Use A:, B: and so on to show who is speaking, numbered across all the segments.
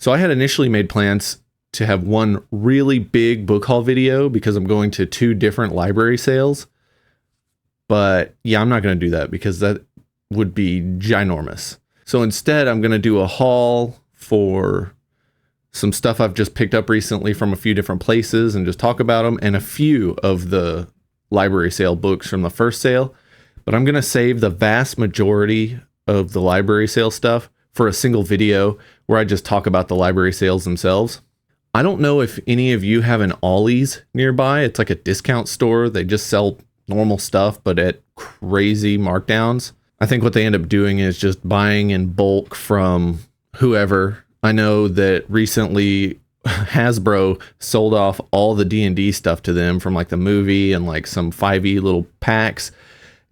A: So I had initially made plans to have one really big book haul video because I'm going to 2 different library sales. But yeah, I'm not going to do that because that would be ginormous. So instead, I'm going to do a haul for some stuff I've just picked up recently from a few different places and just talk about them, and a few of the library sale books from the first sale. But I'm going to save the vast majority of the library sale stuff for a single video where I just talk about the library sales themselves. I don't know if any of you have an Ollie's nearby. It's like a discount store. They just sell normal stuff, but at crazy markdowns. I think what they end up doing is just buying in bulk from whoever. I know that recently Hasbro sold off all the D&D stuff to them from like the movie and like some 5e little packs.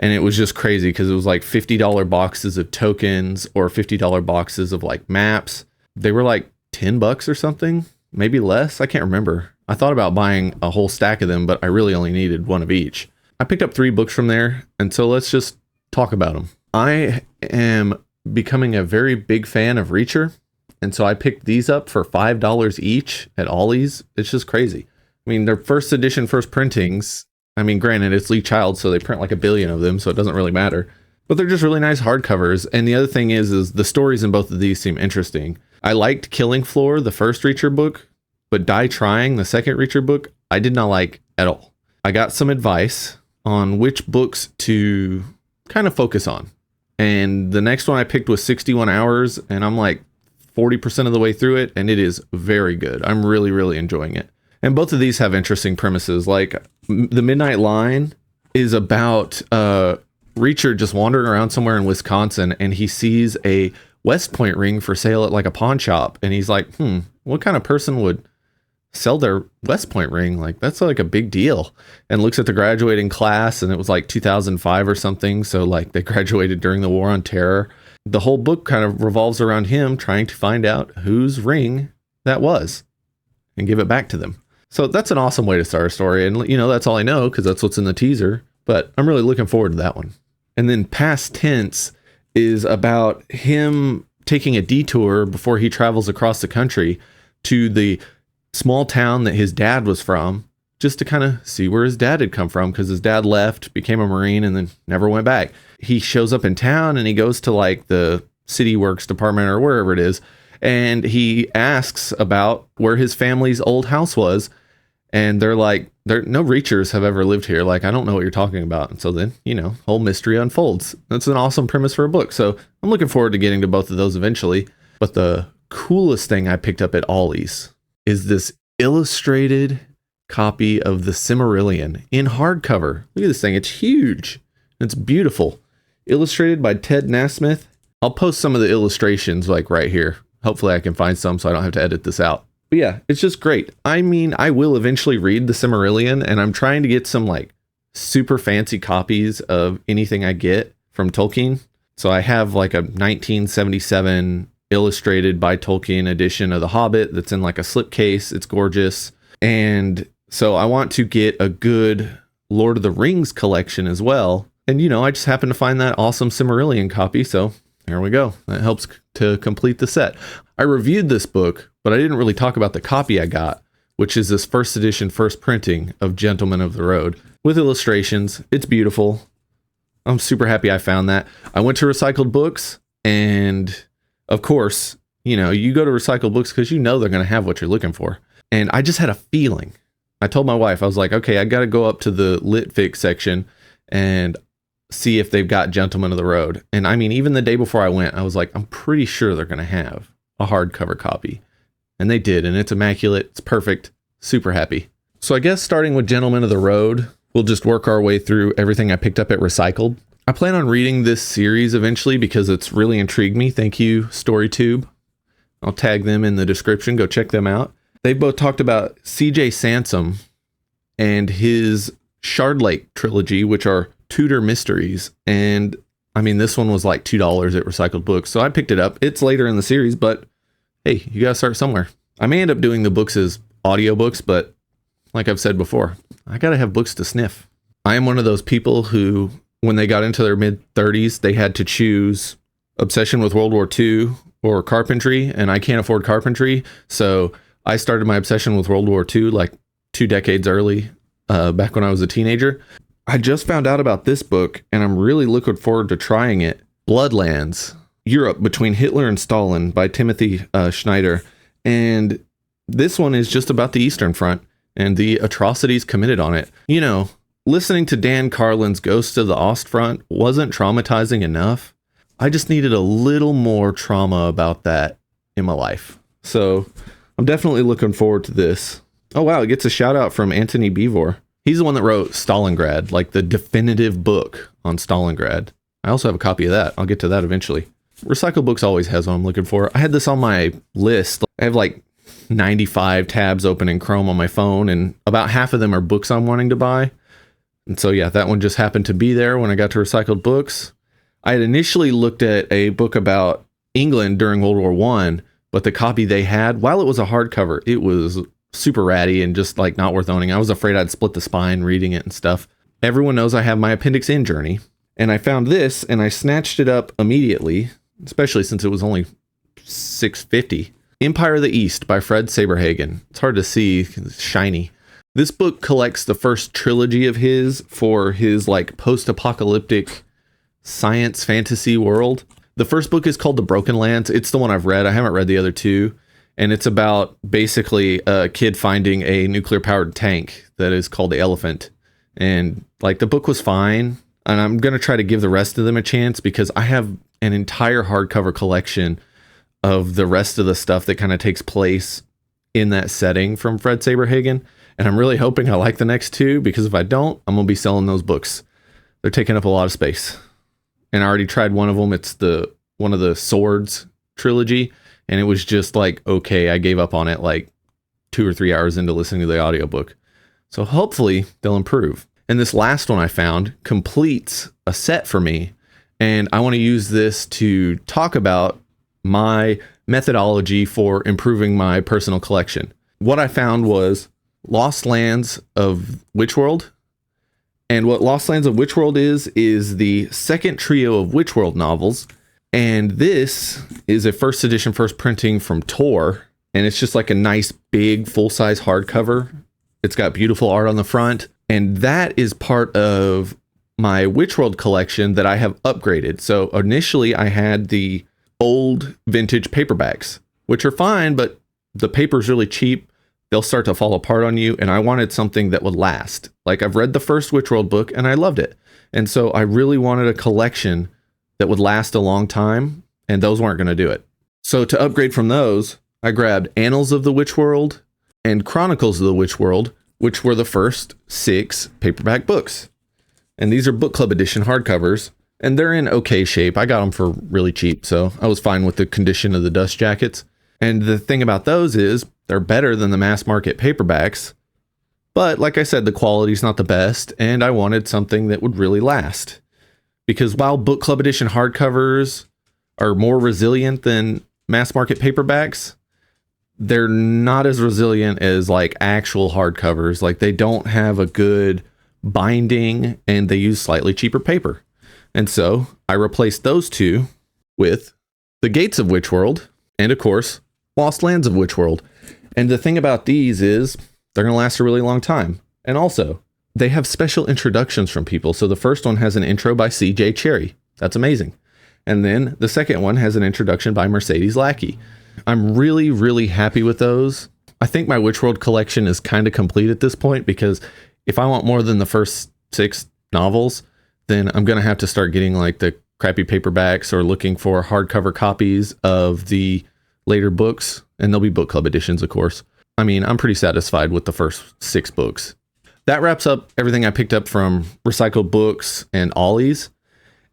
A: And it was just crazy because it was like $50 boxes of tokens or $50 boxes of like maps. They were like $10 or something, maybe less. I can't remember. I thought about buying a whole stack of them, but I really only needed one of each. I picked up 3 books from there. And so let's just talk about them. I am becoming a very big fan of Reacher. And so I picked these up for $5 each at Ollie's. It's just crazy. I mean, they're first edition, first printings. I mean, granted, it's Lee Child, so they print like 1 billion of them, so it doesn't really matter. But they're just really nice hardcovers. And the other thing is the stories in both of these seem interesting. I liked Killing Floor, the first Reacher book, but Die Trying, the second Reacher book, I did not like at all. I got some advice on which books to kind of focus on. And the next one I picked was 61 Hours, and I'm like 40% of the way through it, and it is very good. I'm really, really enjoying it. And both of these have interesting premises. Like The Midnight Line is about Reacher just wandering around somewhere in Wisconsin, and he sees a West Point ring for sale at like a pawn shop. And he's like, what kind of person would sell their West Point ring? Like, that's like a big deal. And looks at the graduating class, and it was like 2005 or something. So like they graduated during the War on Terror. The whole book kind of revolves around him trying to find out whose ring that was and give it back to them. So that's an awesome way to start a story. And, you know, that's all I know because that's what's in the teaser. But I'm really looking forward to that one. And then Past Tense is about him taking a detour before he travels across the country to the small town that his dad was from, just to kind of see where his dad had come from, because his dad left, became a Marine, and then never went back. He shows up in town and he goes to like the city works department or wherever it is, and he asks about where his family's old house was. And they're like, no Reachers have ever lived here. Like, I don't know what you're talking about. And so then, you know, whole mystery unfolds. That's an awesome premise for a book. So I'm looking forward to getting to both of those eventually. But the coolest thing I picked up at Ollie's is this illustrated copy of The Silmarillion in hardcover. Look at this thing. It's huge. It's beautiful. Illustrated by Ted Nasmith. I'll post some of the illustrations like right here. Hopefully I can find some so I don't have to edit this out. But yeah, it's just great. I mean, I will eventually read The Silmarillion, and I'm trying to get some like super fancy copies of anything I get from Tolkien. So I have like a 1977 illustrated by Tolkien edition of The Hobbit that's in like a slipcase. It's gorgeous. And so I want to get a good Lord of the Rings collection as well. And, you know, I just happened to find that awesome Silmarillion copy. So there we go. That helps to complete the set. I reviewed this book, but I didn't really talk about the copy I got, which is this first edition, first printing of Gentlemen of the Road with illustrations. It's beautiful. I'm super happy I found that. I went to Recycled Books, and of course, you know, you go to Recycled Books because you know they're going to have what you're looking for. And I just had a feeling. I told my wife, I was like, okay, I got to go up to the Litfic section and see if they've got Gentlemen of the Road. And I mean, even the day before I went, I was like, I'm pretty sure they're going to have a hardcover copy. And they did, and it's immaculate. It's perfect. Super happy. So I guess starting with Gentlemen of the Road, we'll just work our way through everything I picked up at Recycled. I plan on reading this series eventually because it's really intrigued me. Thank you, StoryTube. I'll tag them in the description. Go check them out. They both talked about C.J. Sansom and his Shardlake trilogy, which are Tudor mysteries. And I mean, this one was like $2 at Recycled Books. So I picked it up. It's later in the series, but hey, you got to start somewhere. I may end up doing the books as audiobooks, but like I've said before, I got to have books to sniff. I am one of those people who, when they got into their mid 30s, they had to choose Obsession with World War II or carpentry, and I can't afford carpentry. So I started my obsession with World War II like 2 decades early, back when I was a teenager. I just found out about this book, and I'm really looking forward to trying it. Bloodlands, Europe Between Hitler and Stalin by Timothy Schneider. And this one is just about the Eastern Front and the atrocities committed on it. You know, listening to Dan Carlin's Ghost of the Ostfront wasn't traumatizing enough. I just needed a little more trauma about that in my life. So I'm definitely looking forward to this. Oh, wow. It gets a shout out from Anthony Beevor. He's the one that wrote Stalingrad, like the definitive book on Stalingrad. I also have a copy of that. I'll get to that eventually. Recycled Books always has what I'm looking for. I had this on my list. I have like 95 tabs open in Chrome on my phone, and about half of them are books I'm wanting to buy. And so, yeah, that one just happened to be there when I got to Recycled Books. I had initially looked at a book about England during World War I, but the copy they had, while it was a hardcover, it was super ratty and just like not worth owning. I was afraid I'd split the spine reading it and stuff. Everyone knows I have my Appendix N journey, and I found this and I snatched it up immediately, especially since it was only $6.50. Empire of the East by Fred Saberhagen. It's hard to see, it's shiny. This book collects the first trilogy of his for his like post-apocalyptic science fantasy world. The first book is called The Broken Lands. It's the one I've read. I haven't read the other two. And it's about basically a kid finding a nuclear powered tank that is called the Elephant. And like the book was fine. And I'm going to try to give the rest of them a chance because I have an entire hardcover collection of the rest of the stuff that kind of takes place in that setting from Fred Saberhagen. And I'm really hoping I like the next two, because if I don't, I'm going to be selling those books. They're taking up a lot of space. And I already tried one of them. It's one of the Swords trilogy. And it was just like, okay, I gave up on it like 2 or 3 hours into listening to the audiobook. So hopefully they'll improve. And this last one I found completes a set for me. And I want to use this to talk about my methodology for improving my personal collection. What I found was Lost Lands of Witchworld. And what Lost Lands of Witchworld is the second trio of Witchworld novels. And this is a first edition, first printing from Tor. And it's just like a nice big full-size hardcover. It's got beautiful art on the front. And that is part of my Witchworld collection that I have upgraded. So initially I had the old vintage paperbacks, which are fine, but the paper's really cheap. They'll start to fall apart on you. And I wanted something that would last. Like, I've read the first Witchworld book and I loved it. And so I really wanted a collection that would last a long time, and those weren't going to do it. So to upgrade from those, I grabbed Annals of the Witchworld and Chronicles of the Witchworld, which were the first 6 paperback books. And these are book club edition hardcovers, and they're in okay shape. I got them for really cheap, so I was fine with the condition of the dust jackets. And the thing about those is they're better than the mass market paperbacks. But like I said, the quality's not the best, and I wanted something that would really last. Because while book club edition hardcovers are more resilient than mass market paperbacks, they're not as resilient as like actual hardcovers. Like, they don't have a good binding and they use slightly cheaper paper. And so I replaced those two with The Gates of Witchworld and, of course, Lost Lands of Witchworld. And the thing about these is they're going to last a really long time. And also, they have special introductions from people. So the first one has an intro by C.J. Cherry. That's amazing. And then the second one has an introduction by Mercedes Lackey. I'm really, really happy with those. I think my Witchworld collection is kind of complete at this point, because if I want more than the first 6 novels, then I'm going to have to start getting like the crappy paperbacks or looking for hardcover copies of the later books. And there'll be book club editions, of course. I mean, I'm pretty satisfied with the first 6 books. That wraps up everything I picked up from Recycled Books and Ollie's.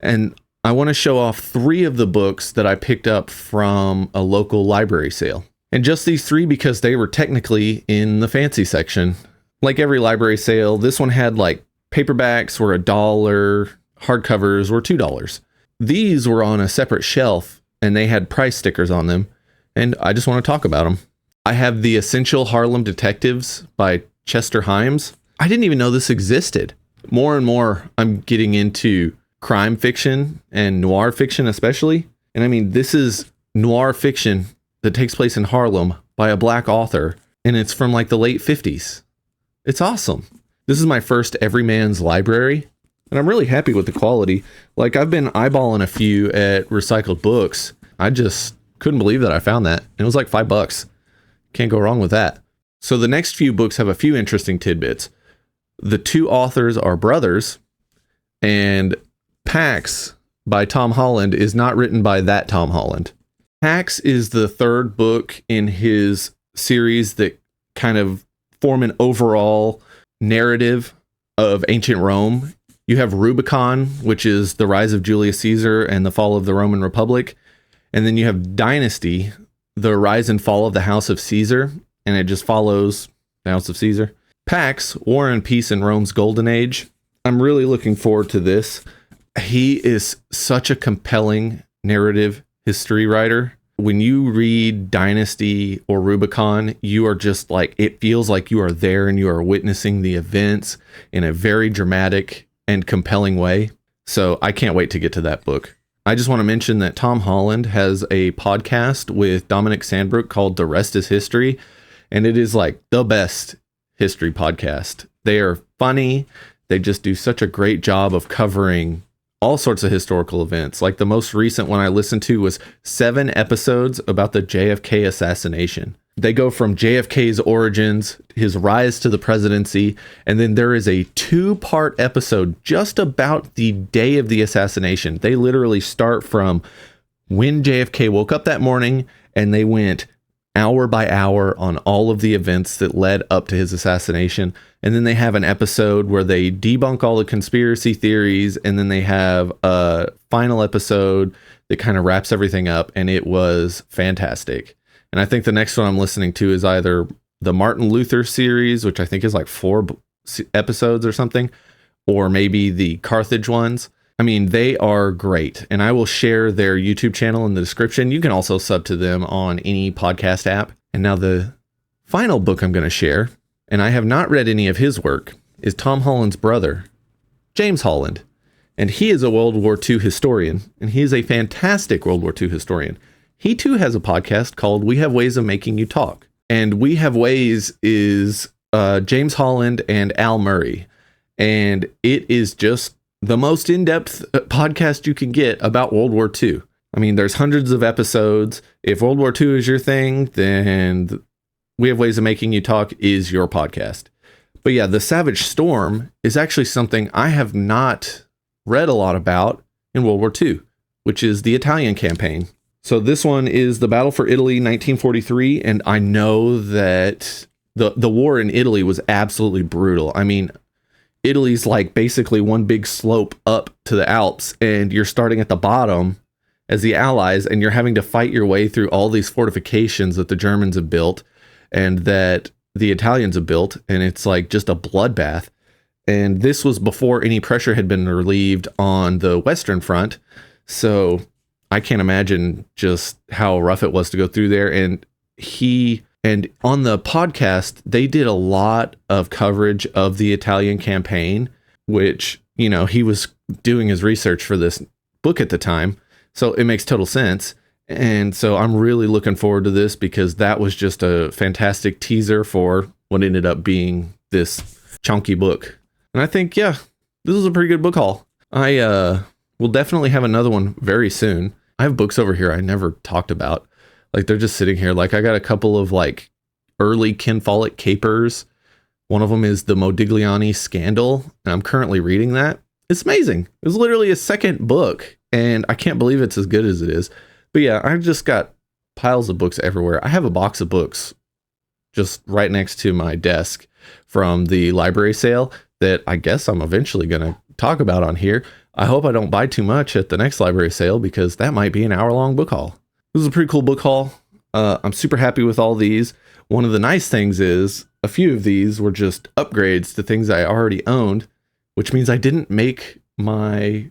A: And I want to show off 3 of the books that I picked up from a local library sale. And just these 3 because they were technically in the fancy section. Like every library sale, this one had like paperbacks were $1, hardcovers were $2. These were on a separate shelf and they had price stickers on them. And I just want to talk about them. I have The Essential Harlem Detectives by Chester Himes. I didn't even know this existed. More and more, I'm getting into crime fiction and noir fiction especially. And I mean, this is noir fiction that takes place in Harlem by a black author, and it's from like the late 50s. It's awesome. This is my first Everyman's Library, and I'm really happy with the quality. Like, I've been eyeballing a few at recycled books. I just couldn't believe that I found that. It was like $5. Can't go wrong with that. So the next few books have a few interesting tidbits. The two authors are brothers, and Pax by Tom Holland is not written by that Tom Holland. Pax is the third book in his series that kind of form an overall narrative of ancient Rome. You have Rubicon, which is the rise of Julius Caesar and the fall of the Roman Republic. And then you have Dynasty, the rise and fall of the House of Caesar. And it just follows the House of Caesar. Pax, War and Peace in Rome's Golden Age. I'm really looking forward to this. He is such a compelling narrative history writer. When you read Dynasty or Rubicon, you are just like, it feels like you are there and you are witnessing the events in a very dramatic and compelling way. So I can't wait to get to that book. I just want to mention that Tom Holland has a podcast with Dominic Sandbrook called The Rest is History. And it is like the best history podcast. They are funny. They just do such a great job of covering all sorts of historical events. Like the most recent one I listened to was 7 episodes about the JFK assassination. They go from JFK's origins, his rise to the presidency, and then there is a 2-part episode just about the day of the assassination. They literally start from when JFK woke up that morning, and they went hour by hour on all of the events that led up to his assassination. And then they have an episode where they debunk all the conspiracy theories, and then they have a final episode that kind of wraps everything up, and it was fantastic. And I think the next one I'm listening to is either the Martin Luther series, which I think is like 4 episodes or something, or maybe the Carthage ones. I mean, they are great, and I will share their YouTube channel in the description. You can also sub to them on any podcast app. And now the final book I'm going to share, and I have not read any of his work, is Tom Holland's brother, James Holland. And he is a World War II historian, and he is a fantastic World War II historian. He too has a podcast called We Have Ways of Making You Talk. And We Have Ways is James Holland and Al Murray. And it is just the most in-depth podcast you can get about World War II. I mean, there's hundreds of episodes. If World War II is your thing, then We Have Ways of Making You Talk is your podcast. But yeah, The Savage Storm is actually something I have not read a lot about in World War II, which is the Italian campaign. So this one is the Battle for Italy, 1943. And I know that the war in Italy was absolutely brutal. I mean, Italy's like basically one big slope up to the Alps, and you're starting at the bottom as the Allies, and you're having to fight your way through all these fortifications that the Germans have built and that the Italians have built, and it's like just a bloodbath. And this was before any pressure had been relieved on the Western Front, so I can't imagine just how rough it was to go through there. And on the podcast, they did a lot of coverage of the Italian campaign, which, you know, he was doing his research for this book at the time. So it makes total sense. And so I'm really looking forward to this because that was just a fantastic teaser for what ended up being this chunky book. And I think, yeah, this is a pretty good book haul. I will definitely have another one very soon. I have books over here I never talked about. Like, they're just sitting here. Like, I got a couple of like early Ken Follett capers. One of them is the Modigliani Scandal, and I'm currently reading that. It's amazing. It was literally a second book, and I can't believe it's as good as it is. But yeah, I've just got piles of books everywhere. I have a box of books just right next to my desk from the library sale that I guess I'm eventually going to talk about on here. I hope I don't buy too much at the next library sale because that might be an hour-long book haul. This is a pretty cool book haul. I'm super happy with all these. One of the nice things is a few of these were just upgrades to things I already owned, which means I didn't make my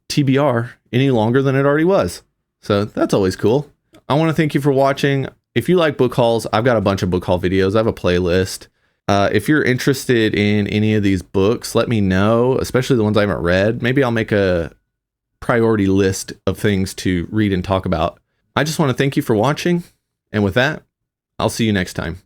A: TBR any longer than it already was. So that's always cool. I want to thank you for watching. If you like book hauls, I've got a bunch of book haul videos. I have a playlist. If you're interested in any of these books, let me know, especially the ones I haven't read. Maybe I'll make a priority list of things to read and talk about. I just want to thank you for watching. And with that, I'll see you next time.